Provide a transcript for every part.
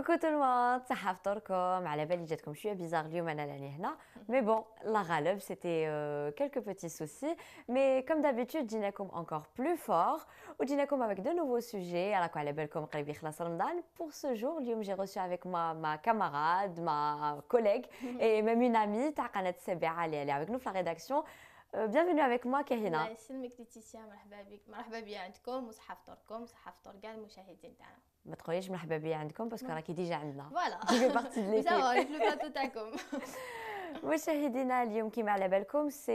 كوكو تو الموند صحة فطوركم على بالي جاتكم شوية بيزار اليوم أنا راني هنا مي بون الله غالب سيتي quelques petits soucis mais comme d'habitude جيناكم encore plus fort وجيناكم avec de nouveaux sujets راكم على بالكم قريب يخلص رمضان pour ce jour اليوم j'ai reçu avec moi ma camarade ma collègue et même une amie تاع قناة السابعة اللي est avec nous في la rédaction bienvenue avec moi الله كهينة يسلمك ليتيسيا، مرحبا بك، مرحبا بيا عندكم وصحة فطوركم وصحة فطور كاع المشاهدين تاعنا. ما تقوليش مرحبا بيا عندكم باسكو راكي ديجا عندنا فوالا tu fais partie de l'équipe مساوا في البلاطو تاعكم. مشاهدينا اليوم كيما على بالكم سي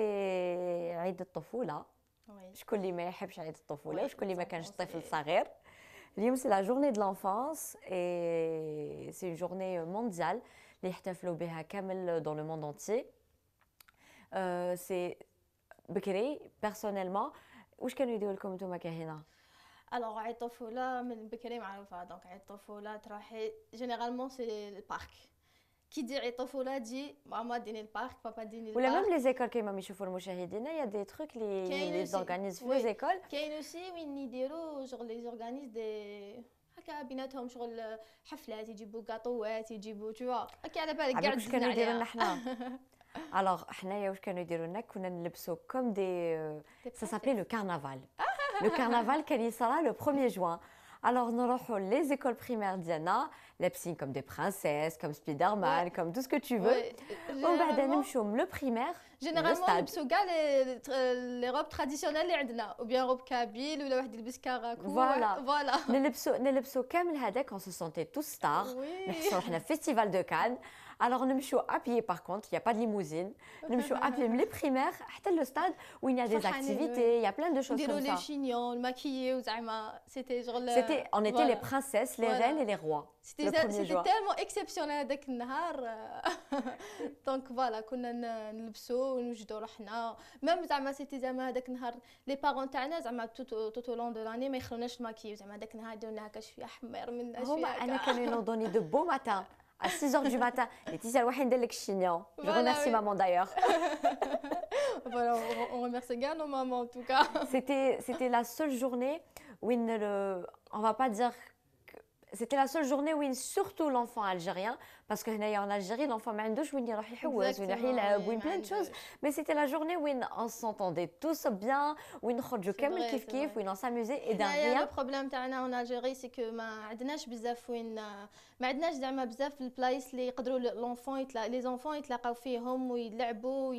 عيد الطفولة وي شكون اللي ما يحبش عيد الطفولة وي وشكون اللي ما كانش ليزونفون طفل سي صغير اليوم سي لا جورني دو لانفانس اي سي جورني مونديال اللي يحتفلوا بها كامل دون لو موند انتيي سي بكري بيرسونيلمون واش كانوا يديروا لكم نتوما كهنا الوغ عيد الطفولة من بكري معروفة، دونك عيد الطفولة تروحي جينيرالمون سي البارك. كي تجي عيد الطفولة تجي ماما ديني البارك، بابا ديني ولا ميم البارك. لي زيكول كيما يشوفوا المشاهدين يا دي تروك كاين لي اوسي زورغانيز في وي لي زيكول كاين اوسي وين يديروا شغل لي زورغانيز دي هكا بيناتهم شغل حفلات، يجيبوا كاطوات، يجيبوا تشوا هكا على بالك كاع عبالك واش دزنا كانوا يديروا لنا عليها. حنا Alors, حنايا واش كانوا يديروا لنا كنا نلبسوا comme des دي ça s'appelait le برانسيس. carnaval. Le carnaval كان يصرى le 1er juin. Alors نروحوا les écoles primaires ديالنا لابسين comme des princesses, comme Spider-Man, Ouais, comme tout ce que tu veux. ouais. ومن بعد Généralement, نمشوا من le primaire le généralement stade. نلبسوا كاع لي روب تراديسيونيل اللي عندنا، او بيان روب كابيل ولا واحد يلبس كاراكو. Voilà. فوالا. نلبسوا كامل هذاك on se sentait tous stars. وي نحسوا روحنا في فيستيفال دو كان. Alors نمشوا à pied par contre, il y a pas de limousine. نمشوا à pied من les primaires حتى le stade où il y a des فرحانين activités, il y a plein de choses نديروا comme لي ça. شينيون ماكيي وزعما سيتي شغل On était les فوالا. princesses, les Voilà. reines et les rois. Le 1er سيتي juin. تالمون اكسبسيونيل هذاك النهار. دونك فوالا كنا نلبسوا ونوجدوا روحنا، ميم زعما سيتي زعما هذاك النهار لي بارون تاعنا زعما توتو لون دو لاني ما يخلوناش الماكيو، زعما هذاك النهار يديروا لنا هكا شويه حمر منا هما شويه أنا هكا. كانوا ينوضوني de beau matin à 6h du matin. Laetitia الواحد ندير لك الشينيون. Je Voilà, remercie oui. maman d'ailleurs. Voilà, on remercie bien nos mamans en tout cas. C'était la seule journée où on va pas dire c'était la seule journée où surtout l'enfant algérien parce que هنايا en Algérie l'enfant ما عندوش وين يروح يحوس وين يروح يلعب وين plein de choses mais c'était la journée où on s'entendait tous bien وين نخرجوا كامل كيف كيف وين on s'amusait et d'un حنايا rien. لو بروبليم تاعنا en Algérie c'est que ما عندناش بزاف وين، ما عندناش زعما بزاف البلايص اللي يقدروا لونفون لي زونفون يتلاقاو فيهم ويلعبوا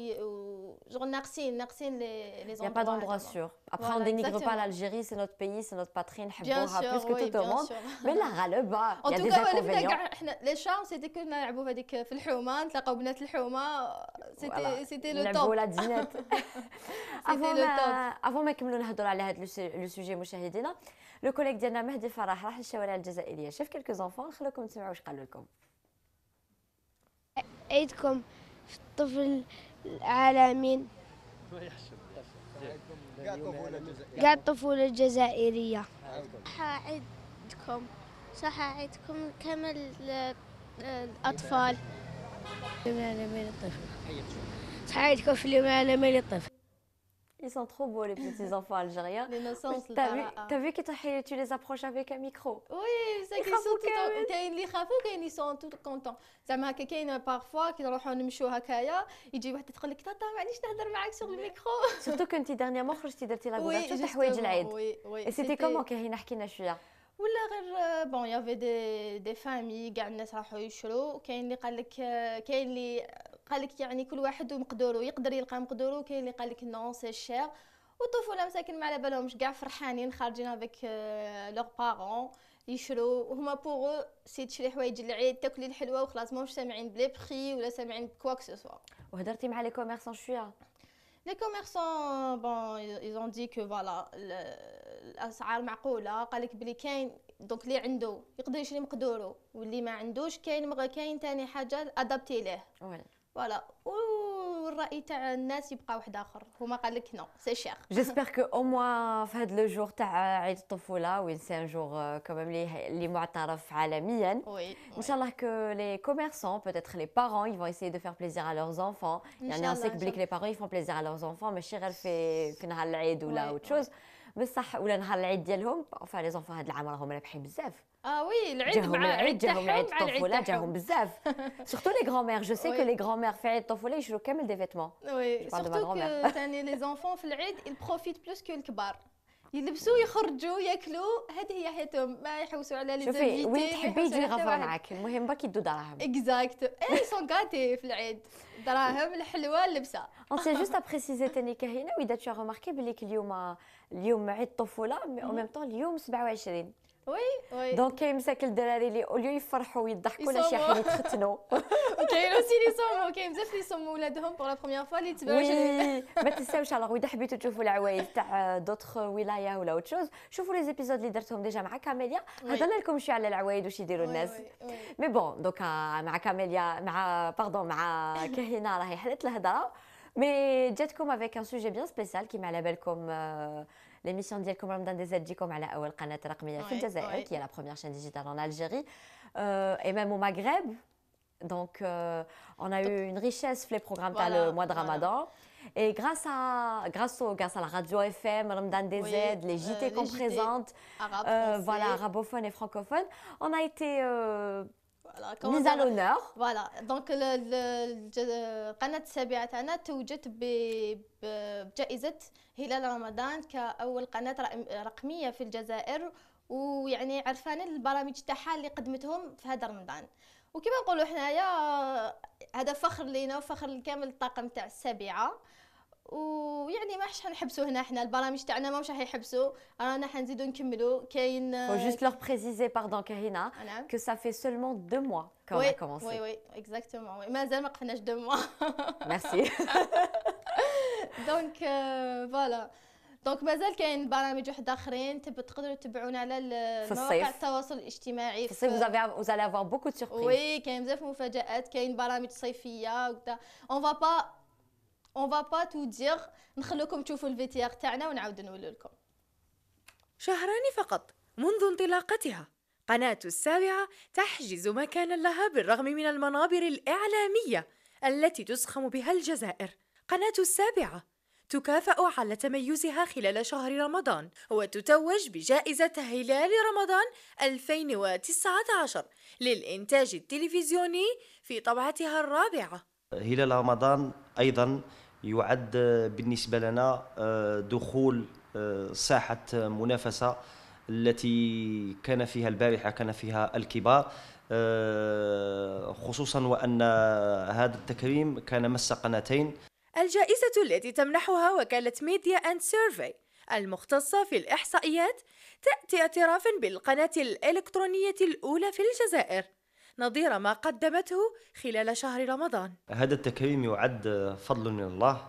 شغل ناقصين لي Il n'y a pas d'endroit sûr. Après, on Voilà, dénigre pas exactement. l'Algérie, c'est notre pays, c'est notre patrie, Bien نحبوها sûr plus que oui tout au bien monde. sûr. Mais la غالب, il En y a tout des cas ولفنا inconvénients. كاع حنا لي شام سيتي كنا نلعبوا هذيك في الحومه، نتلاقاو بنات الحومه، سيتي لو نلعبوا توب. لا دينات. C'était le top. Avant ما نكملوا نهضروا على هذا لو سوجي مشاهدينا، لو كوليك ديالنا مهدي فرح راح للشوارع الجزائريه شاف كلكو زونفون نخليكم تسمعوا واش قالوا لكم. عيدكم في الطفل العالمين كاع الطفولة الجزائرية. صحة عيدكم، صحة عيدكم كامل الأطفال. اليوم العالمي للطفل، صحة عيدكم في اليوم العالمي للطفل. Ils sont trop beaux les petits enfants algériens. لينوسونس T'as vu que tu les approches avec un micro. وي سا يخافوا كامل. كاين اللي يخافوا كاين اللي سون تو كونطون، زعما هكا كاين بارفوا كي نروحوا نمشوا هكايا يجي واحده تقول لك تاتا معليش نهضر معاك سور الميكرو. Surtout que انت dernièrement خرجتي درتي لا وي بودره تاع حوايج العيد. وي Et c'était comment كاين احكي لنا شويه. ولا غير بون يافي دي فامي كاع الناس راحوا يشرو، كاين اللي قال لك كاين اللي قال لك يعني كل واحد ومقدورو يقدر يلقى مقدورو، كاين اللي قال لك نو سي شير، والطفوله مساكن ما على بالهمش كاع فرحانين خارجين افيك لوغ بارون يشرو، وهما بوغ سي تشري حوايج العيد تاكلي الحلوه وخلاص، ماهمش سامعين بلي بخي ولا سامعين بكوا كو سوسوا. وهضرتي مع لي كوميرسون شويه. Les commerçants bon ils ont dit que voilà الاسعار معقوله، قالك بلي كاين دونك اللي عنده يقدر يشري مقدورو واللي ما عندوش كاين تاني حاجه ادابتي ليه. Ouais. فوالا والراي تاع الناس يبقى واحد اخر، هما قال لك نو سي شير. J'espère que au moins في هذا لو جور تاع عيد الطفوله وين سي ان جور كومام اللي معترف عالميا. وي ان شاء الله que les commerçants peut-être les parents ils vont essayer de faire plaisir à leurs enfants. يعني on sait que les parents ils font plaisir à leurs enfants ماشي غير في نهار العيد ولا autre chose. بصح ولا نهار العيد ديالهم لي زونفون هاد العام راهم رابحين بزاف. وي العيد جاهم مع العيد جاهم العيد مع العيد الطفوله تاعهم. جاهم بزاف سورتو لي غران جو سي كو لي غران في عيد الطفوله يشرو كامل دي فيتمون. وي parle de ma سورتو grand-mère. ثاني لي زونفون في العيد البروفيت بلوس كو الكبار، يلبسوا يخرجوا ياكلوا، هذه هي حياتهم، ما يحوسوا على لي شوفي وين تحبي يجي يغفر معاك، المهم باك يدو دراهم. اكزاكت اي سون غاتي في العيد، دراهم الحلوه اللبسه. On tient juste à préciser تاني كهينه واذا tu as remarqué بلي اليوم عيد الطفوله مي او ميم طون اليوم 27. وي دونك كاين مساكن الدراري اللي اوليو يفرحوا ويضحكوا لا شي يصوموا. حاجه يتختنوا. وكاين اوسي لي صوموا، كاين بزاف اللي يصوموا ولادهم بور لا بروميير فوا اللي يتبعوا وي ما تنساوش الوغ اذا حبيتوا تشوفوا العوايد تاع دوطخ ولايه ولا اوت شوز شوفوا لي زيبيزود اللي درتهم ديجا مع كاميليا، هضرنا لكم شويه على العوايد واش يديروا الناس. مي بون دوكا مع كاميليا مع كهينه راهي حلت الهضره، مي جاتكم افيك ان سوجي بيان سبيسيال كيما على بالكم ليميسيون ديالكم رمضان دي زاد تجيكم على اول قناه رقميه في الجزائر كي هي لا بروميير شين ديجيتال en Algérie et même au Maghreb. Donc on a eu une richesse les programmes dans le mois de Ramadan. Et grâce à la radio FM, Ramadan DZ, les JT qu'on présente, voilà, arabophones et francophones, on a été mis à l'honneur. Voilà, donc قناة السابعة تاعنا توجت بجائزة هلال رمضان كأول قناة رقمية في الجزائر، ويعني عرفانين البرامج تاعها اللي قدمتهم في هذا رمضان. وكما نقولوا حنايا هذا فخر لينا وفخر لكامل الطاقم تاع السابعة، ويعني ما حنحبسوا هنا، حنا البرامج تاعنا ما راح يحبسوا، رانا حنزيدوا نكملوا. كاين faut juste leur préciser pardon Karina que ça fait seulement 2 mois qu'on a commencé. Oui exactement, مازال ما قفناش 2 mois. Merci. دونك فوالا، دونك مازال كاين برامج واحد اخرين تقدروا تتبعونا على مواقع التواصل الاجتماعي. في الصيف vous allez avoir beaucoup de surprises. وي كاين بزاف مفاجآت، كاين برامج صيفيه وكذا. on va pas tout dire، نخلوكم تشوفوا الفيتيار تاعنا ونعاود نقول لكم. شهران فقط منذ انطلاقتها، قناة السابعة تحجز مكانا لها بالرغم من المنابر الإعلامية التي تزخم بها الجزائر. قناة السابعة تكافأ على تميزها خلال شهر رمضان وتتوج بجائزة هلال رمضان 2019 للإنتاج التلفزيوني في طبعتها الرابعة. هلال رمضان أيضا يعد بالنسبة لنا دخول ساحة منافسة التي كان فيها البارحة كان فيها الكبار، خصوصا وأن هذا التكريم كان مس قناتين. الجائزة التي تمنحها وكالة ميديا أند سيرفي المختصة في الإحصائيات تأتي اعترافا بالقناة الإلكترونية الأولى في الجزائر نظير ما قدمته خلال شهر رمضان. هذا التكريم يعد فضل من الله،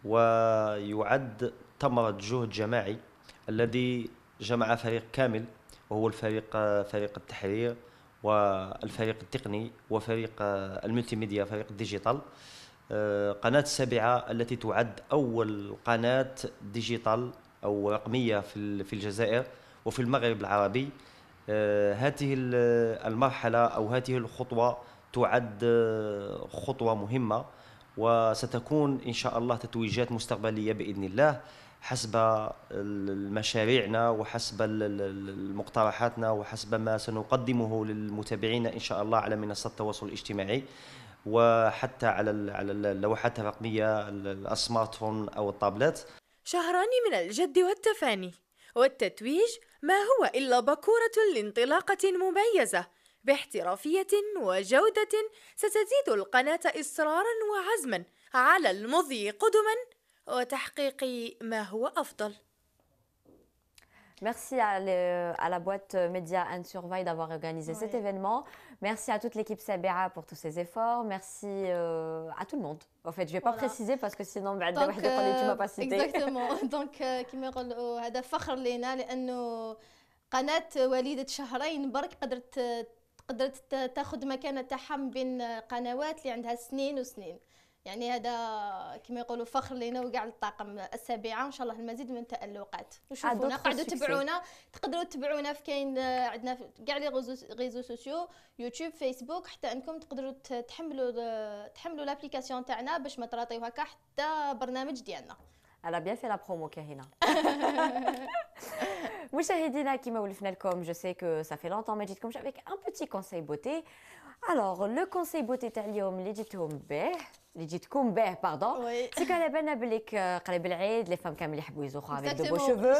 ويعد ثمرة جهد جماعي الذي جمع فريق كامل، وهو فريق التحرير والفريق التقني وفريق الملتي ميديا فريق الديجيتال. قناة السابعة التي تعد أول قناة ديجيتال أو رقمية في الجزائر وفي المغرب العربي. هذه المرحلة أو هذه الخطوة تعد خطوة مهمة، وستكون إن شاء الله تتويجات مستقبلية بإذن الله حسب مشاريعنا وحسب مقترحاتنا وحسب ما سنقدمه للمتابعين إن شاء الله على منصات التواصل الاجتماعي وحتى على اللوحات الرقمية السمارت فون أو الطابلات. شهران من الجد والتفاني والتتويج ما هو إلا بكورة لانطلاقة مميزة باحترافية وجودة ستزيد القناة إصرارا وعزما على المضي قدما وتحقيق ما هو أفضل. Merci à la boîte Média and Survey d'avoir organisé cet événement. Merci à toute l'équipe Sabira pour tous ses efforts. Merci à tout le monde. En fait, je ne vais pas préciser parce que sinon, tu ne m'as pas cité. Exactement. Donc, كما يقولوا هذا فخر لنا لأنه قناة وليدة شهرين برك قدرت تاخذ مكانة تاعها بين قنوات اللي عندها سنين وسنين. يعني هذا كما يقولوا فخر لينا وكاع الطاقم السابعه، وان شاء الله المزيد من التألقات. وشوفونا قعدوا تبعونا، تقدروا تبعونا في كاين عندنا في كاع لي ريزو سوسيو، يوتيوب، فيسبوك، حتى انكم تقدروا تحملوا لابليكاسيون تاعنا باش ما تراطيو هكا حتى برنامج ديالنا. Elle a bien fait la promo, Kahina. مشاهدينا كما ولفنا لكم, je sais que ça fait longtemps ما جيتكمش avec un petit conseil beauté. Alors, le conseil beauté تاع اليوم اللي جيتكم به pardon, Oui. c'est qu'على بالنا بليك قريب العيد les femmes كامل يحبوا يزوقوا avec de beaux Exactement. cheveux.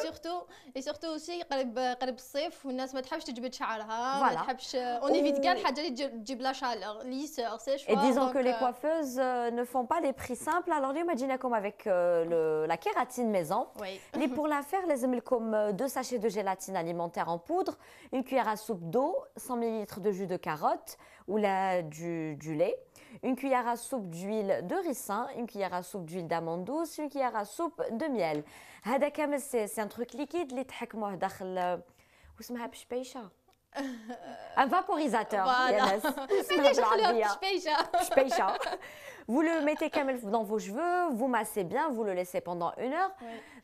Et surtout aussi قريب الصيف والناس ما تحبش تجبد شعرها Voilà. ما تحبش on évite كاع الحاجه اللي تجيب لا chaleur lisseur c'est Et choix disons que les coiffeuses ne font pas les prix simples. Alors, اليوم جينا comme avec la kératine maison. oui Et pour la faire, لازم لكم 2 sachets de gélatine alimentaire en poudre, une cuillère à soupe d'eau, 100 ml de jus de carotte ou du lait, une cuillère à soupe d'huile de ricin, une cuillère à soupe d'huile d'amande douce, une cuillère à soupe de miel. هذا كامل c'est un truc liquide اللي تحكموه داخل واسمها بشبيشه. Un vaporisateur. Voilà. يا ناس. اسمها ليش خليها بالعربية. بشبيشه Speicha. Vous le mettez kamel dans vos cheveux, vous massez bien, vous le laissez pendant 1 heure.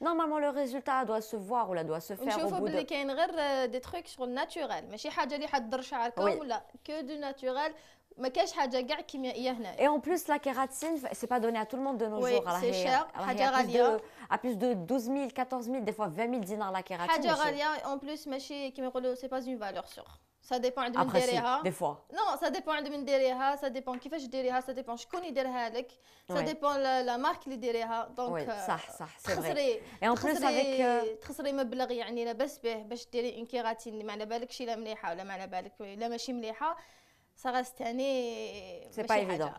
Normalement, le résultat doit se voir ou doit se faire au ونشوفوا bout بلي de... كاين غير دي تروك شغل ناتورال ماشي حاجه اللي حتضر شعركم Oui. ولا كو دو ناتورال ما كاش حاجه كاع كيميائيه هنايا Et en plus, la kératine, c'est pas donné à tout le monde de nos Oui, jours. Alors, c'est il y a- cher. alors, il y حاجة a plus غالية. à plus de 12 000, 14 000, des fois 20 000 dinars la kératine. حاجه mais c'est- غاليه اون بليس ماشي كيما يقولوا سي با اون فالور سور سا ديبون عند من Après, si, ديريها des fois. نو سا ديبون عند من ديريها سا ديبون كيفاش ديريها سا ديبون شكون يديرها لك سا Ouais. ديبون لا مارك اللي ديريها دونك Oui, صح, c'est vrai. تخسري Et en plus, avec... تخسري مبلغ يعني لاباس به باش ديري اون كيراتين اللي ما على بالكش لا مليحه ولا ما على بالك لا ماشي مليحه صراحه ثاني C'est pas évident.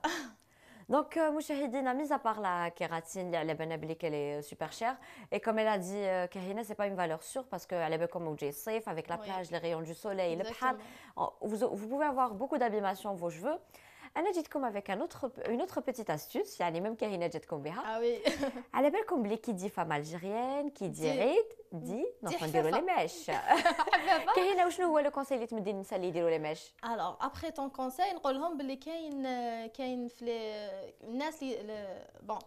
Donc, مشاهدينا, mis à part la kératine, اللي على بالنا بلي qu'elle est super chère. Et comme elle a dit, Kahina, c'est pas une valeur sûre parce que على بالكم وجه الصيف, avec la Oui. plage, les rayons du soleil, le bhar, Exactement. vous pouvez avoir beaucoup d'abîmation vos cheveux. أنا جيتكم avec une autre petite astuce, يعني même Kahina جاتكم بها. اه وي على بالكم بلي qui dit femme algérienne, qui dit دي- عيد, dit نروحو نديرو حفافة. لي ميش. كاينه وشنو هو لو كونساي اللي تمدي النساء اللي يديروا لي ميش؟ الوغ ابخي طون كونساي نقول لهم باللي كاين في الناس اللي بون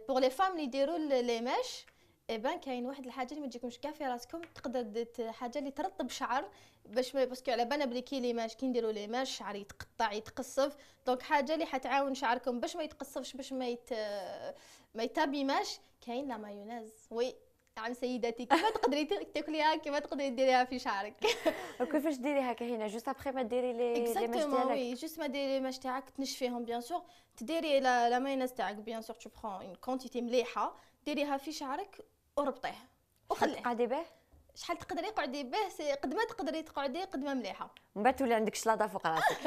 بور لي فام اللي يديروا لي ميش اي بان كاين واحد الحاجه اللي ما تجيكمش كاع في راسكم تقدر حاجه اللي ترطب شعر باش باسكو على بالنا بلي كي لي ماش كي نديروا لي ماش الشعر يتقطع يتقصف دونك حاجه اللي حتعاون شعركم باش ما يتقصفش باش ما يتابيماش كاين لا مايونيز وي نعم سيداتي كيما تقدري تاكليها كيما تقدري ديريها في شعرك كيفاش ديريها كاينه جوست ابخي ما ديري لي ماش اكزاكتومون ديالك؟ وي جوست ما ديري ماش تاعك تنشفيهم بيان سور تديري لا مايونيز تاعك بيان سور تو برون اون كونتيتي مليحه ديريها في شعرك وربطيه وخليه قاعدي به شحال تقدري قعدي به قد ما تقدري تقعدي قد ما مليحه من بعد تولي عندك شلاضه فوق راسك.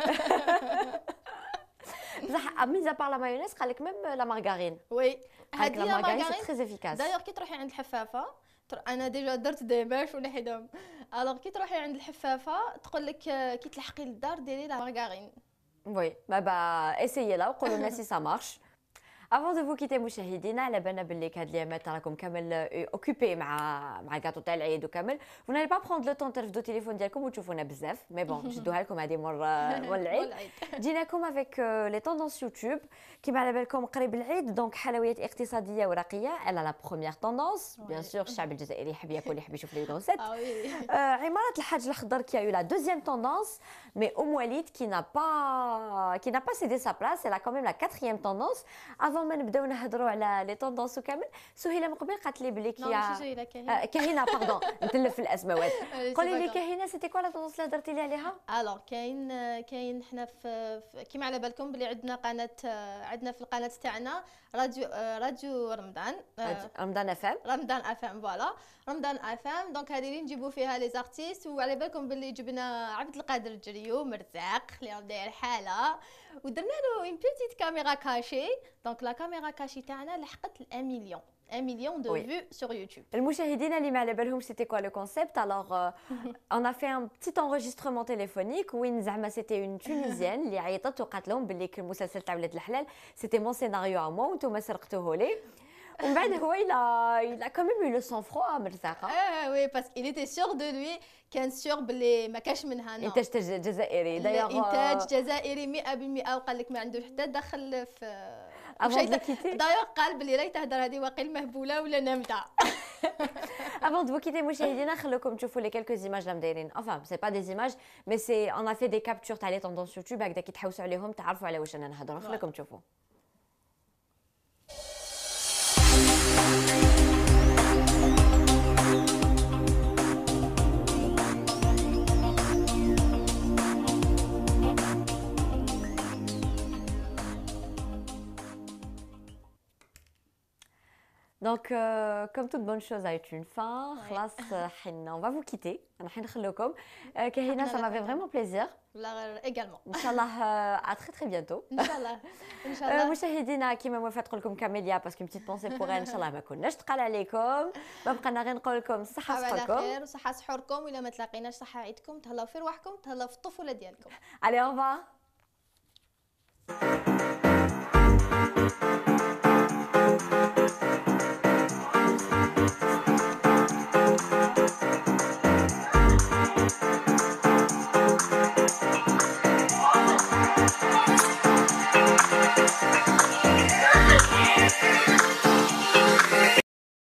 بصح ميزا بار لا مايونيز قال لك ميم لا مارغارين. وي قال لك لا مارغارين سي مارغارين تري افيكاس. دايوغ كي تروحي عند الحفافه انا ديجا درت دي باش ونحيدهم الوغ كي تروحي عند الحفافه تقول لك كي تلحقي للدار ديري لا مارغارين وي با اسيي لا وقولوا لنا سي سا مارش. Avant de vous quitter مشاهدينا على بالنا باللي هاد الايامات راكم كامل اوكوبي مع كاطو تاع العيد وكامل vous n'allez pas prendre le temps ترفدوا التليفون ديالكم وتشوفونا بزاف مي بون نشدوها لكم هذه مور العيد. جيناكم avec لي توندونس يوتيوب كيما على بالكم قريب العيد دونك حلويات اقتصاديه ورقيه elle a la première tendance bien sûr الشعب الجزائري يحب ياكل يحب يشوف لي غوسيت. اه وي عمارة الحاج الخضر qui a eu la deuxième tendance mais Oumoalid qui n'a pas cédé sa place elle a quand même la quatrième tendance. avant ما نبداو نهضروا على لي توندونس وكامل سهيله من قبل قالت لي بلي نو ماشي زي لا كاين كاهنه باردون نتلف في الاسماوات. قولي لي كاهنه سيتي كوا لا توندونس اللي هضرتي لي عليها؟ الوغ كاين حنا في كيما على بالكم بلي عندنا قناه عندنا في القناه تاعنا راديو رمضان رمضان افام رمضان افام فوالا رمضان افام دونك هذه اللي نجيبوا فيها لي زارتيست وعلى بالكم باللي جبنا عبد القادر الجريو مرزاق اللي داير حاله ودرنا له اون بيتيت كاميرا كاشي دونك لا كاميرا كاشي تاعنا لحقت 1 مليون 1 مليون دو فيو سور يوتيوب. المشاهدين اللي ما على بالهم c'était quoi le concept alors on a fait un petit enregistrement téléphonique وين زعما c'était une tunisienne اللي عيطت وقالت لهم باللي المسلسل تاع ولاد الحلال c'était mon scénario à moi وانتم سرقتوه لي. ومن بعد هو il a quand même eu le sang-froid مرزاقه. وي باسكو il était sûr de lui كان سيغ بلي ما كاش منها نو انتاج جزائري دايوغ انتاج جزائري 100% وقال لك ما عنده حتى دخل في دايوغ قال بلي راهي تهضر هذه واقيل مهبوله ولا نامته. Avant de vous quitter مشاهدينا خلوكم تشوفوا لي quelques images اللي مدايرين enfin c'est pas des images mais c'est on a fait des captures تاع لي توندونس يوتيوب هكذا كي تحوسوا عليهم تعرفوا على واش انا نهضر. خلوكم تشوفوا. Donc, comme toute bonne chose a eu une fin, خلاص on va vous quitter. أنا حنخلوكم. Kahina, ça m'avait vraiment plaisir. لا également. إن شاء الله à très très bientôt. ان شاء الله ان شاء الله. مشاهدينا كيما وفات نقول لكم كاميليا باسكو بتيت بونسي بوغ ان شاء الله ما كناش ثقال عليكم. ما بقينا غير نقول لكم صحة على صحتكم. خير وصحة سحوركم، وإلا ما تلاقيناش صحة عيدكم، تهلاو في رواحكم، تهلاو في الطفولة ديالكم. Allez, au revoir.